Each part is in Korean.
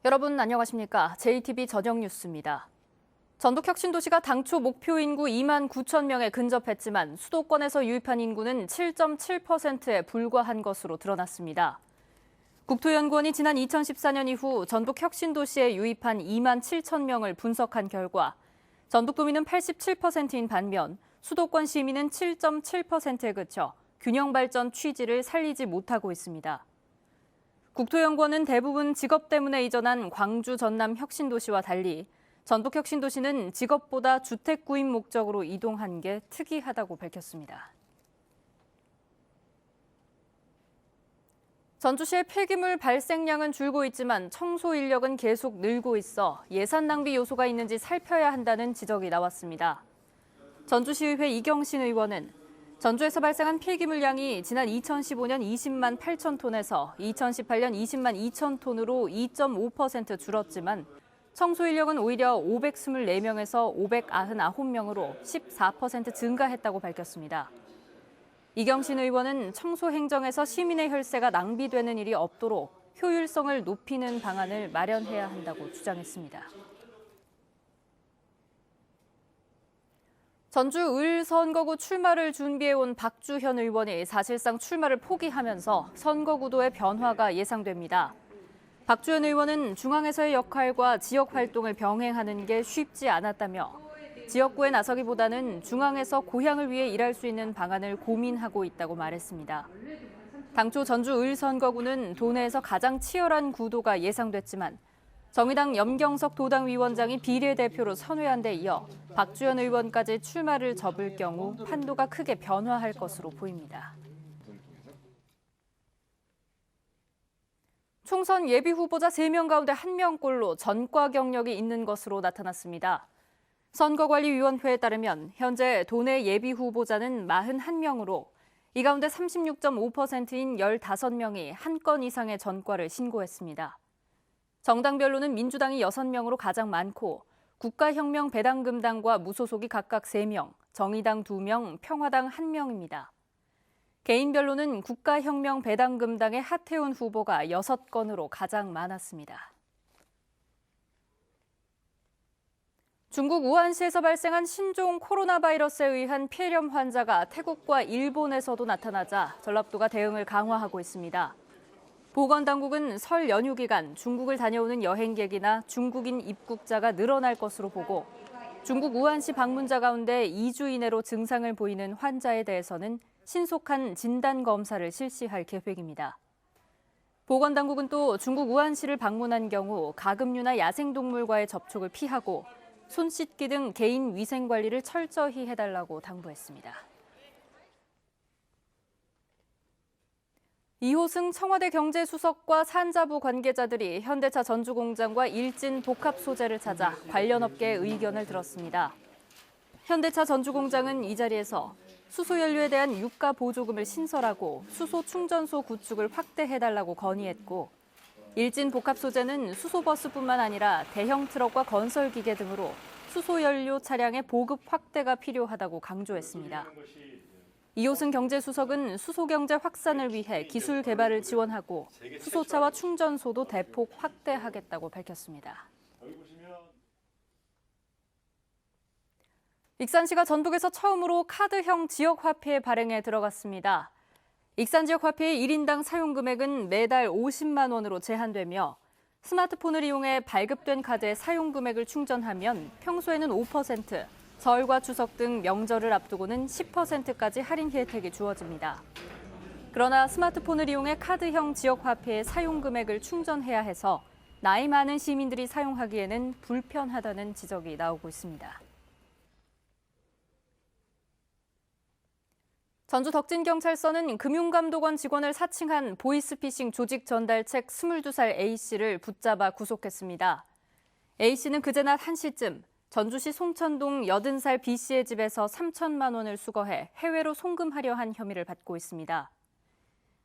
여러분 안녕하십니까? JTB 저녁 뉴스입니다. 전북혁신도시가 당초 목표 인구 2만 9천 명에 근접했지만 수도권에서 유입한 인구는 7.7%에 불과한 것으로 드러났습니다. 국토연구원이 지난 2014년 이후 전북혁신도시에 유입한 2만 7천 명을 분석한 결과 전북도민은 87%인 반면 수도권 시민은 7.7%에 그쳐 균형 발전 취지를 살리지 못하고 있습니다. 국토연구원은 대부분 직업 때문에 이전한 광주 전남 혁신도시와 달리 전북혁신도시는 직업보다 주택 구입 목적으로 이동한 게 특이하다고 밝혔습니다. 전주시의 폐기물 발생량은 줄고 있지만 청소 인력은 계속 늘고 있어 예산 낭비 요소가 있는지 살펴야 한다는 지적이 나왔습니다. 전주시의회 이경신 의원은 전주에서 발생한 폐기물량이 지난 2015년 20만 8천 톤에서 2018년 20만 2천 톤으로 2.5% 줄었지만 청소 인력은 오히려 524명에서 599명으로 14% 증가했다고 밝혔습니다. 이경신 의원은 청소 행정에서 시민의 혈세가 낭비되는 일이 없도록 효율성을 높이는 방안을 마련해야 한다고 주장했습니다. 전주 을 선거구 출마를 준비해온 박주현 의원이 사실상 출마를 포기하면서 선거구도의 변화가 예상됩니다. 박주현 의원은 중앙에서의 역할과 지역 활동을 병행하는 게 쉽지 않았다며 지역구에 나서기보다는 중앙에서 고향을 위해 일할 수 있는 방안을 고민하고 있다고 말했습니다. 당초 전주 을 선거구는 도내에서 가장 치열한 구도가 예상됐지만 정의당 염경석 도당위원장이 비례대표로 선회한 데 이어 박주현 의원까지 출마를 접을 경우 판도가 크게 변화할 것으로 보입니다. 총선 예비 후보자 3명 가운데 1명꼴로 전과 경력이 있는 것으로 나타났습니다. 선거관리위원회에 따르면 현재 도내 예비 후보자는 41명으로 이 가운데 36.5%인 15명이 한 건 이상의 전과를 신고했습니다. 정당별로는 민주당이 6명으로 가장 많고 국가혁명 배당금당과 무소속이 각각 3명, 정의당 2명, 평화당 1명입니다. 개인별로는 국가혁명 배당금당의 하태훈 후보가 6건으로 가장 많았습니다. 중국 우한시에서 발생한 신종 코로나 바이러스에 의한 폐렴 환자가 태국과 일본에서도 나타나자 전라도가 대응을 강화하고 있습니다. 보건당국은 설 연휴 기간 중국을 다녀오는 여행객이나 중국인 입국자가 늘어날 것으로 보고 중국 우한시 방문자 가운데 2주 이내로 증상을 보이는 환자에 대해서는 신속한 진단검사를 실시할 계획입니다. 보건당국은 또 중국 우한시를 방문한 경우 가금류나 야생동물과의 접촉을 피하고 손 씻기 등 개인 위생 관리를 철저히 해달라고 당부했습니다. 이호승 청와대 경제수석과 산자부 관계자들이 현대차 전주공장과 일진 복합 소재를 찾아 관련 업계의 의견을 들었습니다. 현대차 전주공장은 이 자리에서 수소연료에 대한 유가 보조금을 신설하고 수소 충전소 구축을 확대해달라고 건의했고 일진 복합 소재는 수소버스뿐만 아니라 대형 트럭과 건설기계 등으로 수소연료 차량의 보급 확대가 필요하다고 강조했습니다. 이호승 경제수석은 수소경제 확산을 위해 기술 개발을 지원하고 수소차와 충전소도 대폭 확대하겠다고 밝혔습니다. 익산시가 전북에서 처음으로 카드형 지역화폐 발행에 들어갔습니다. 익산 지역화폐의 1인당 사용금액은 매달 50만 원으로 제한되며 스마트폰을 이용해 발급된 카드의 사용금액을 충전하면 평소에는 5%, 설과 추석 등 명절을 앞두고는 10%까지 할인 혜택이 주어집니다. 그러나 스마트폰을 이용해 카드형 지역화폐의 사용금액을 충전해야 해서 나이 많은 시민들이 사용하기에는 불편하다는 지적이 나오고 있습니다. 전주 덕진경찰서는 금융감독원 직원을 사칭한 보이스피싱 조직 전달책 22살 A씨를 붙잡아 구속했습니다. A씨는 그제 낮 1시쯤 전주시 송천동 80살 B씨의 집에서 3천만 원을 수거해 해외로 송금하려 한 혐의를 받고 있습니다.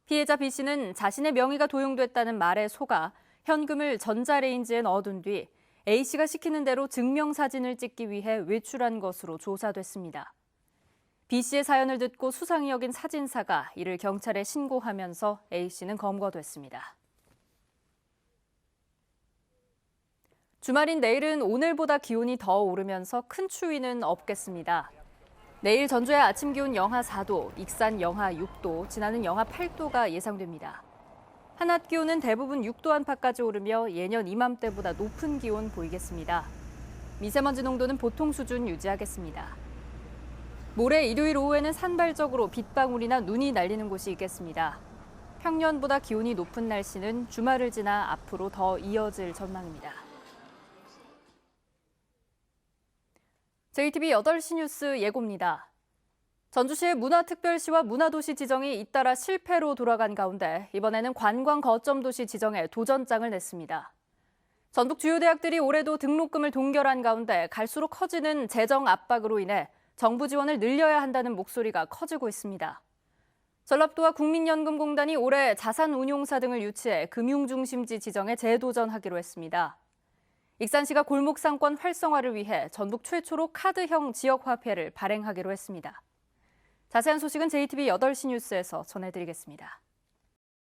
피해자 B씨는 자신의 명의가 도용됐다는 말에 속아 현금을 전자레인지에 넣어둔 뒤 A씨가 시키는 대로 증명사진을 찍기 위해 외출한 것으로 조사됐습니다. B씨의 사연을 듣고 수상히 여긴 사진사가 이를 경찰에 신고하면서 A씨는 검거됐습니다. 주말인 내일은 오늘보다 기온이 더 오르면서 큰 추위는 없겠습니다. 내일 전주의 아침 기온 영하 4도, 익산 영하 6도, 진안은 영하 8도가 예상됩니다. 한낮 기온은 대부분 6도 안팎까지 오르며 예년 이맘때보다 높은 기온 보이겠습니다. 미세먼지 농도는 보통 수준 유지하겠습니다. 모레 일요일 오후에는 산발적으로 빗방울이나 눈이 날리는 곳이 있겠습니다. 평년보다 기온이 높은 날씨는 주말을 지나 앞으로 더 이어질 전망입니다. JTB 8시 뉴스 예고입니다. 전주시의 문화특별시와 문화도시 지정이 잇따라 실패로 돌아간 가운데 이번에는 관광거점도시 지정에 도전장을 냈습니다. 전북 주요 대학들이 올해도 등록금을 동결한 가운데 갈수록 커지는 재정 압박으로 인해 정부 지원을 늘려야 한다는 목소리가 커지고 있습니다. 전라도와 국민연금공단이 올해 자산운용사 등을 유치해 금융중심지 지정에 재도전하기로 했습니다. 익산시가 골목상권 활성화를 위해 전북 최초로 카드형 지역화폐를 발행하기로 했습니다. 자세한 소식은 JTB 8시 뉴스에서 전해드리겠습니다.